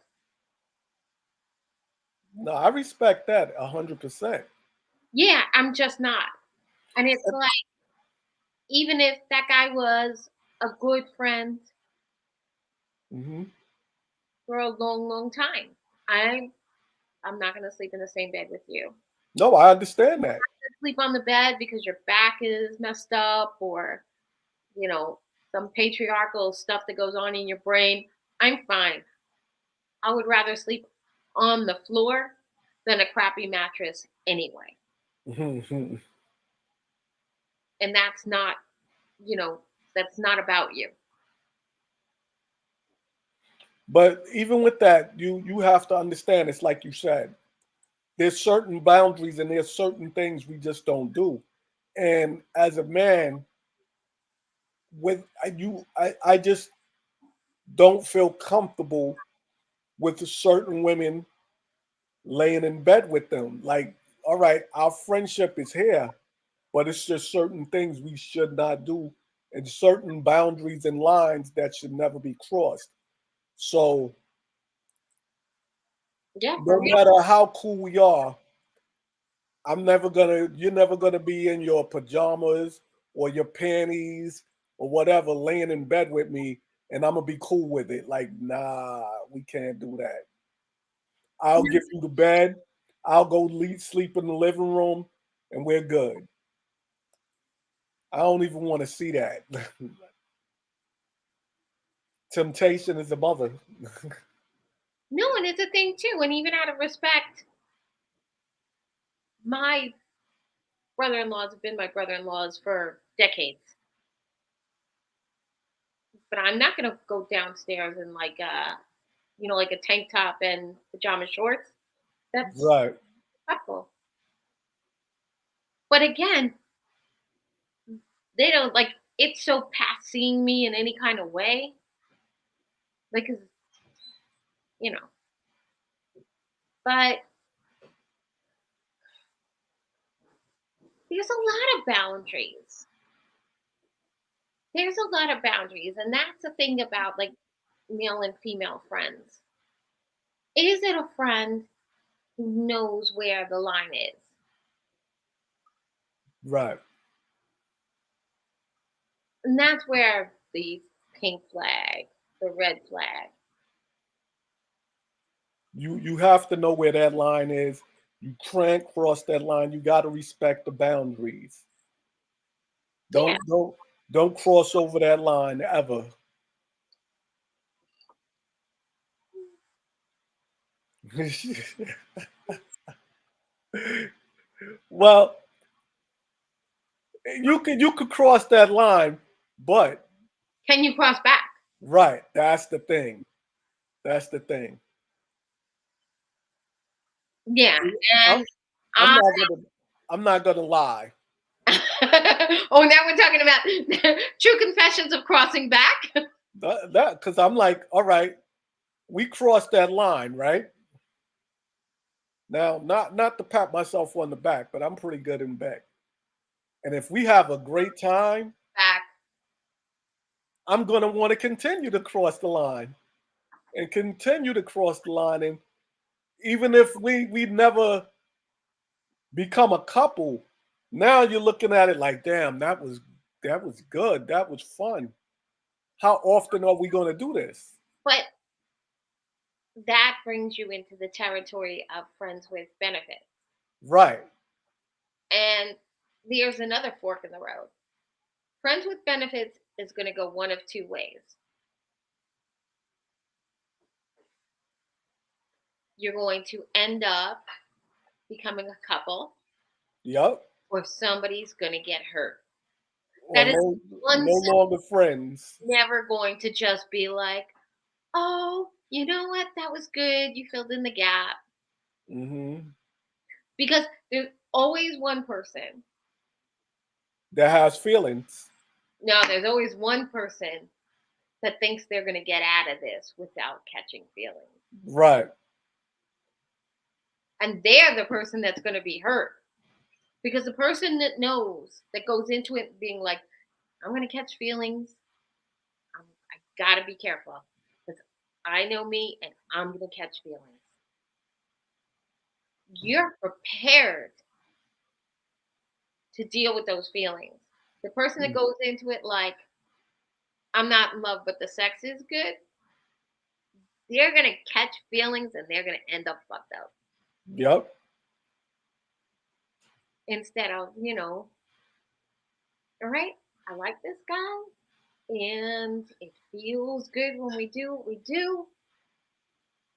No, I respect that 100%. Yeah, I'm just not. And it's like, even if that guy was a good friend Hmm. for a long, long time, I'm I'm not gonna sleep in the same bed with you. No, I understand that. Sleep on the bed because your back is messed up, or you know, some patriarchal stuff that goes on in your brain. I'm fine. I would rather sleep on the floor than a crappy mattress anyway. Mhm. And that's not, you know, that's not about you. But even with that, you have to understand. It's like you said. There's certain boundaries and there's certain things we just don't do. And as a man, I just don't feel comfortable with certain women laying in bed with them. Like, all right, our friendship is here, but it's just certain things we should not do and certain boundaries and lines that should never be crossed. So Yeah, for no real. matter how cool we are, you're never gonna be in your pajamas or your panties or whatever laying in bed with me and I'm gonna be cool with it. Like, nah, we can't do that. I'll give you the bed, I'll go sleep in the living room, and we're good. I don't even want to see that. Temptation is a mother. No, and it's a thing too. And even out of respect, my brother-in-laws have been my brother-in-laws for decades. But I'm not gonna go downstairs in like like a tank top and pajama shorts. That's Right. respectful. But again, they don't like it's so past seeing me in any kind of way. Like, 'cause, you know, but there's a lot of boundaries. There's a lot of boundaries. And that's the thing about like male and female friends. Is it a friend who knows where the line is? Right. And that's where the pink flag, the red flag. You have to know where that line is. You can't cross that line. You got to respect the boundaries. Yeah. Don't cross over that line ever. Well, you could cross that line, but Can you cross back? right, that's the thing. That's the thing. Yeah. And I'm I'm I not gonna I'm not gonna lie. oh, now we're talking about true confessions of crossing back. That because I'm like, all right, we crossed that line, right? Now, not to pat myself on the back, but I'm pretty good in bed. And if we have a great time, Back. I'm going to want to continue to cross the line and continue to cross the line. And even if we never become a couple, now you're looking at it like, damn, that was good. That was fun. How often are we going to do this? But that brings you into the territory of friends with benefits. Right. And there's another fork in the road. Friends with benefits is going to go one of two ways. You're going to end up becoming a couple, Yep. or somebody's going to get hurt. Or That is no one longer friends. never going to just be like, oh, you know what? That was good. You filled in the gap. Hmm. Because there's always one person. That has feelings. No, there's always one person that thinks they're going to get out of this without catching feelings. Right. And they're the person that's going to be hurt. Because the person that knows, that goes into it being like, I'm going to catch feelings. I got to be careful. Because I know me and I'm going to catch feelings. You're prepared to deal with those feelings. The person that goes into it like, I'm not in love, but the sex is good, they're going to catch feelings and they're going to end up fucked up. Yep. Instead of, all right, I like this guy and it feels good when we do what we do.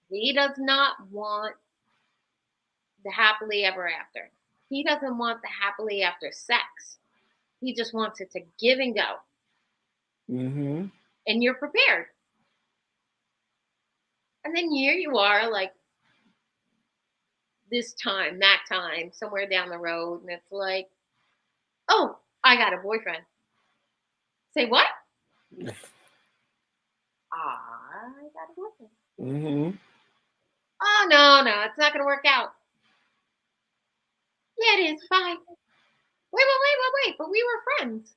He does not want the happily ever after. He doesn't want the happily after sex. He just wants it to give and go. Hmm. And you're prepared. And then here you are, like this time, that time, somewhere down the road, and it's like, oh, I got a boyfriend. Say what? I got a boyfriend. Hmm. Oh no, it's not gonna work out. Yeah, it is. Bye. Wait. But we were friends.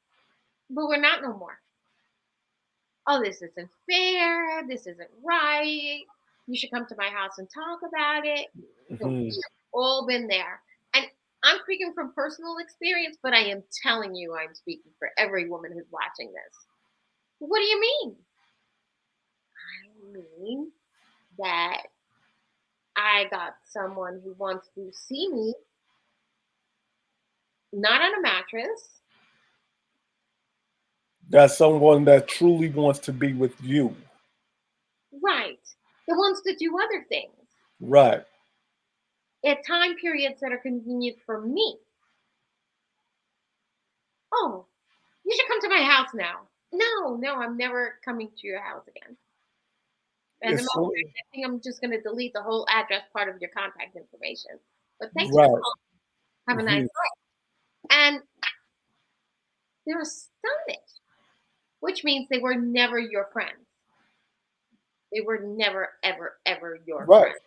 But we're not no more. Oh, this isn't fair. This isn't right. You should come to my house and talk about it. So Hmm. we've all been there. And I'm speaking from personal experience, but I am telling you I'm speaking for every woman who's watching this. What do you mean? I mean that I got someone who wants to see me not on a mattress. That's someone that truly wants to be with you. Right. That wants to do other things Right. at time periods that are convenient for me. Oh, you should come to my house now. No, I'm never coming to your house again. As a matter It's of so, fact, I think I'm just going to delete the whole address part of your contact information. But thank you. right. Have a nice Mhm. day. And they're astonished, which means they were never your friends. They were never, ever, ever your Right. friends.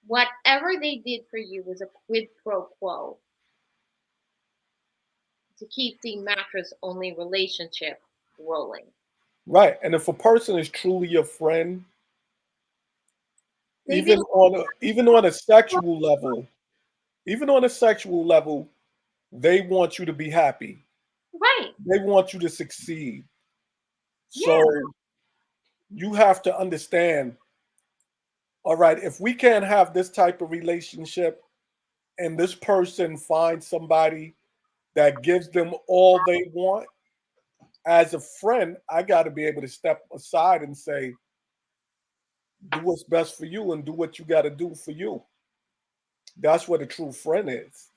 Whatever they did for you was a quid pro quo to keep the mattress only relationship rolling. Right. And if a person is truly your friend, They be even on a sexual level, even on a sexual level, they want you to be happy. right. They want you to succeed. Yeah. So you have to understand, all right, if we can't have this type of relationship and this person finds somebody that gives them all they want, as a friend, I got to be able to step aside and say, do what's best for you and do what you got to do for you. That's what a true friend is.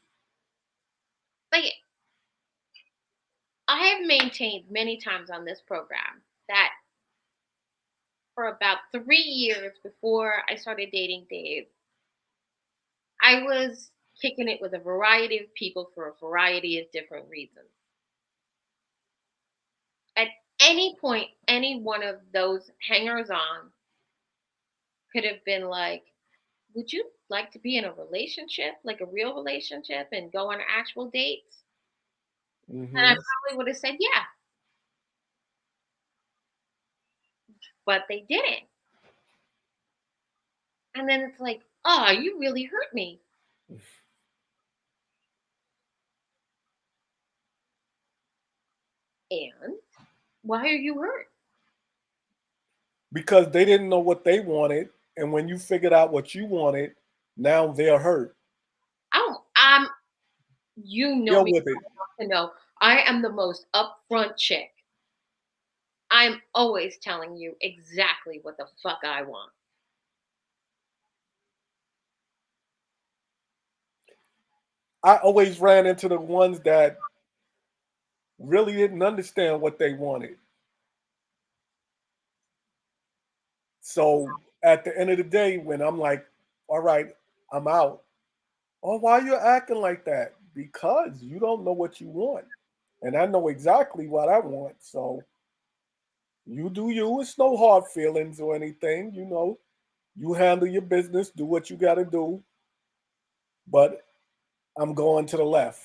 Like I have maintained many times on this program that for about 3 years before I started dating Dave, I was kicking it with a variety of people for a variety of different reasons. At any point, any one of those hangers on could have been like, would you like to be in a relationship, like a real relationship, and go on actual dates? And I Hmm. probably would have said, yeah. but they didn't. And then it's like, oh, you really hurt me. And why are you hurt? Because they didn't know what they wanted, and when you figured out what you wanted, now they're hurt. Oh, you know Deal me with it. well enough to know I am the most upfront chick. I'm always telling you exactly what the fuck I want. I always ran into the ones that really didn't understand what they wanted. So at the end of the day, when I'm like, all right, I'm out. Oh, why you acting like that? Because you don't know what you want. And I know exactly what I want. So you do you. It's no hard feelings or anything. You handle your business, do what you got to do. But I'm going to the left.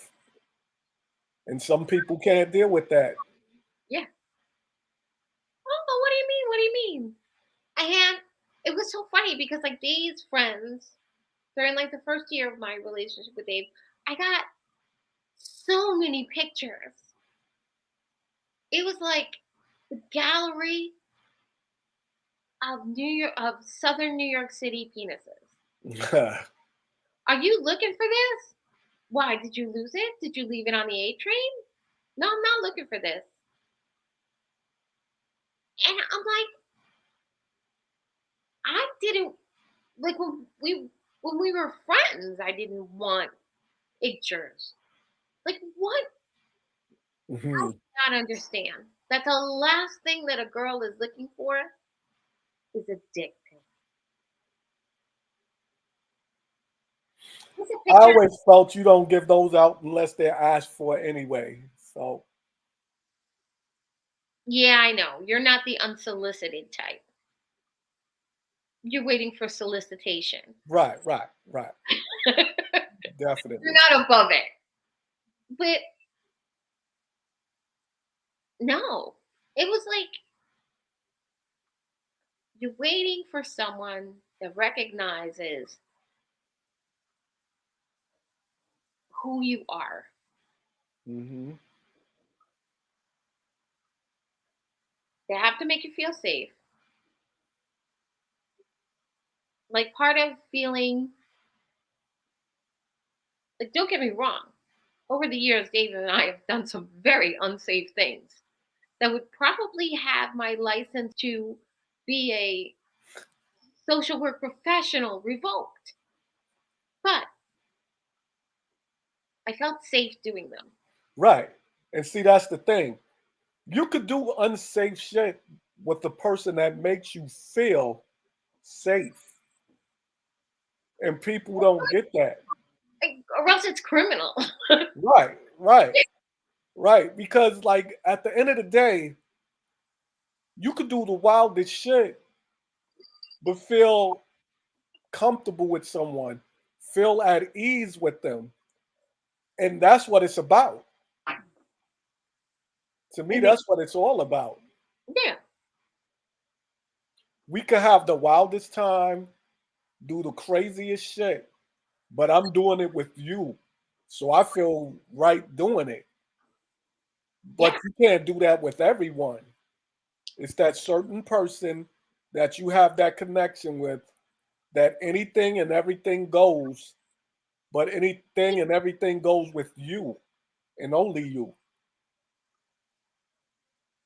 And some people can't deal with that. Yeah. Oh, what do you mean? What do you mean? And it was so funny because like these friends during like the first year of my relationship with Dave, I got so many pictures. It was like the gallery of Southern New York City penises. Are you looking for this? Why did you lose it? Did you leave it on the A train? No, I'm not looking for this. And I'm like, I didn't like when we were friends. I didn't want pictures. Like what? I Mhm. do not understand. That the last thing that a girl is looking for is a dick pic. It's a I picture. always felt you don't give those out unless they're asked for anyway. So, Yeah, I know. You're not the unsolicited type. You're waiting for solicitation. right. You're Definitely. not above it. But no, it was like you're waiting for someone that recognizes who you are. Hmm. They have to make you feel safe. Like part of feeling like don't get me wrong. Over the years, David and I have done some very unsafe things that would probably have my license to be a social work professional revoked. But I felt safe doing them. Right. And see, that's the thing. You could do unsafe shit with the person that makes you feel safe. And people don't get that. Or else it's criminal. Right. Right. Because, like, at the end of the day, you could do the wildest shit, but feel comfortable with someone, feel at ease with them. And that's what it's about. To me, And they, that's what it's all about. yeah, We could have the wildest time, do the craziest shit, but I'm doing it with you. So I feel right doing it. But yeah. you can't do that with everyone. It's that certain person that you have that connection with, that anything and everything goes, but anything and everything goes with you and only you.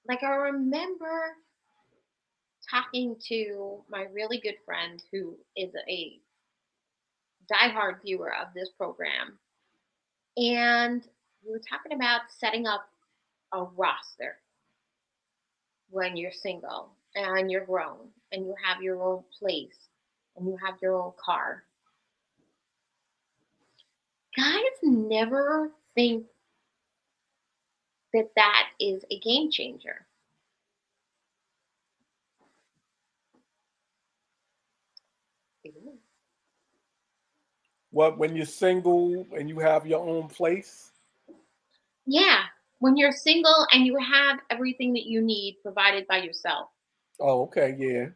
Like I remember talking to my really good friend who is a diehard viewer of this program, and we were talking about setting up a roster when you're single and you're grown and you have your own place and you have your own car. Guys never think that that is a game changer. What, when you're single and you have your own place? Yeah, when you're single and you have everything that you need provided by yourself. Oh, okay, yeah.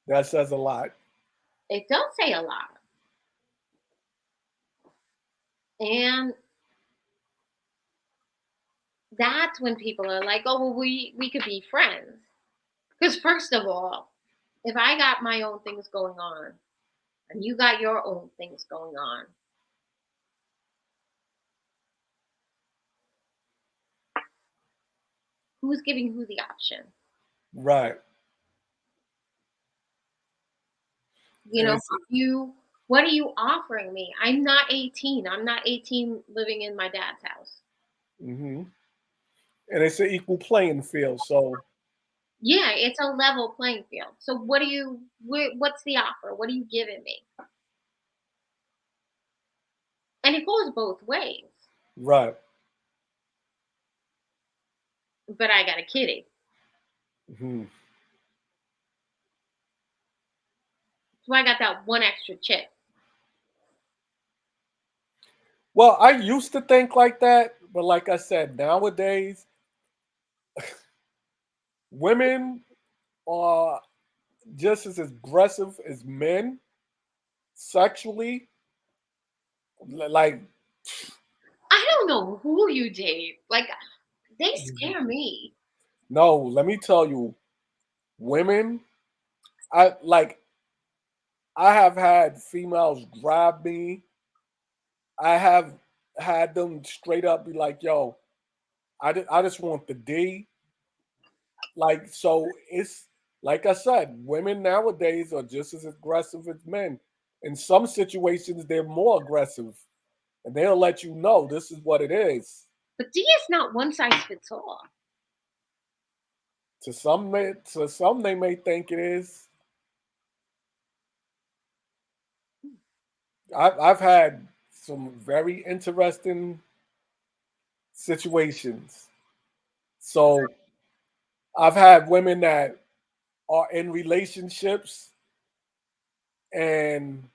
That says a lot. It does say a lot. And that's when people are like, oh, well, we could be friends. Because, first of all, if I got my own things going on and you got your own things going on, who's giving who the option? Right. You And know, it's what are you offering me? I'm not 18. I'm not 18 living in my dad's house. hmm and it's an equal playing field. So Yeah, it's a level playing field. So what's the offer? What are you giving me? And it goes both ways. right. But I got a kitty. hmm So I got that one extra chip. Well, I used to think like that, but like I said, nowadays women are just as aggressive as men sexually. Like, I don't know who you date. Like, they scare me. no, let me tell you, women. I like. I have had females grab me. I have had them straight up be like, "Yo, I just want the D." Like, so it's like I said, women nowadays are just as aggressive as men. In some situations, they're more aggressive, and they'll let you know this is what it is. But D is not one size fits all. To some, they may think it is. I've had some very interesting situations. So I've had women that are in relationships and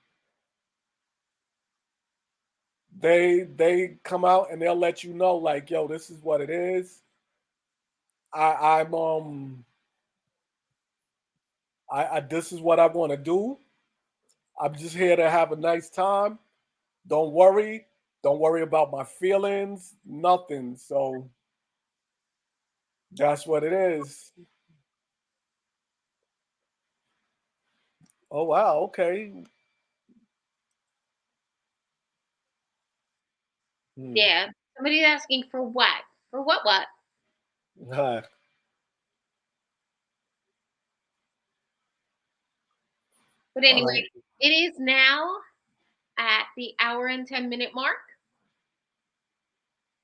they come out and they'll let you know like, yo, this is what it is. I this is what I want to do. I'm just here to have a nice time. Don't worry. Don't worry about my feelings, nothing. So that's what it is. Oh wow, okay. Hmm. Yeah. Somebody's asking for what? For what? Huh. But All anyway, right. it is now at the hour and 10-minute mark.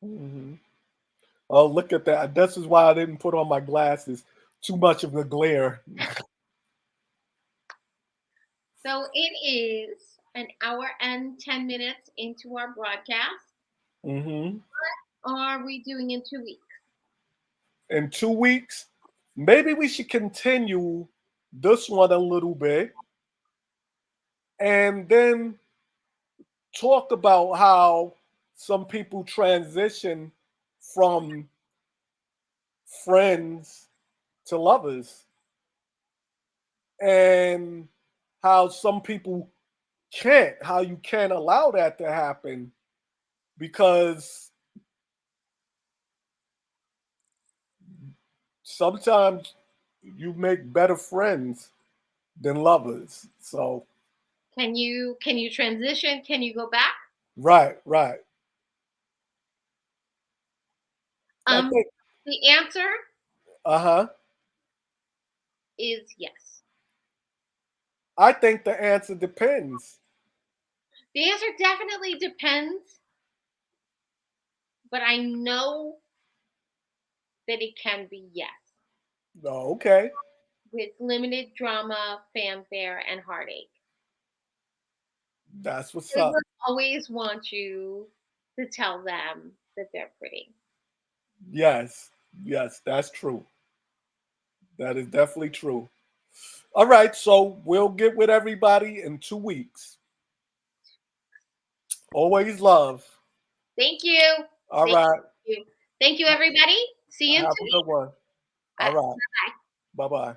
Mhm. Oh, look at that. This is why I didn't put on my glasses. Too much of the glare. So it is an hour and 10 minutes into our broadcast. hmm Are we doing in 2 weeks? In 2 weeks, maybe we should continue this one a little bit and then talk about how some people transition from friends to lovers and how some people can't, how you can't allow that to happen because sometimes you make better friends than lovers. So, Can you transition? Can you go back? right, right. I Um, think, the answer uh huh. is yes. I think the answer depends. The answer definitely depends, but I know that it can be yes, Oh, okay, with limited drama, fanfare, and heartache. that's what's They up. will always want you to tell them that they're pretty. Yes, yes, that's true. That is definitely true. All right, so we'll get with everybody in 2 weeks. Always love. Thank you. All Thank right, you. Thank you, everybody. See you in have two a good weeks. one. All Uh, right. Bye bye.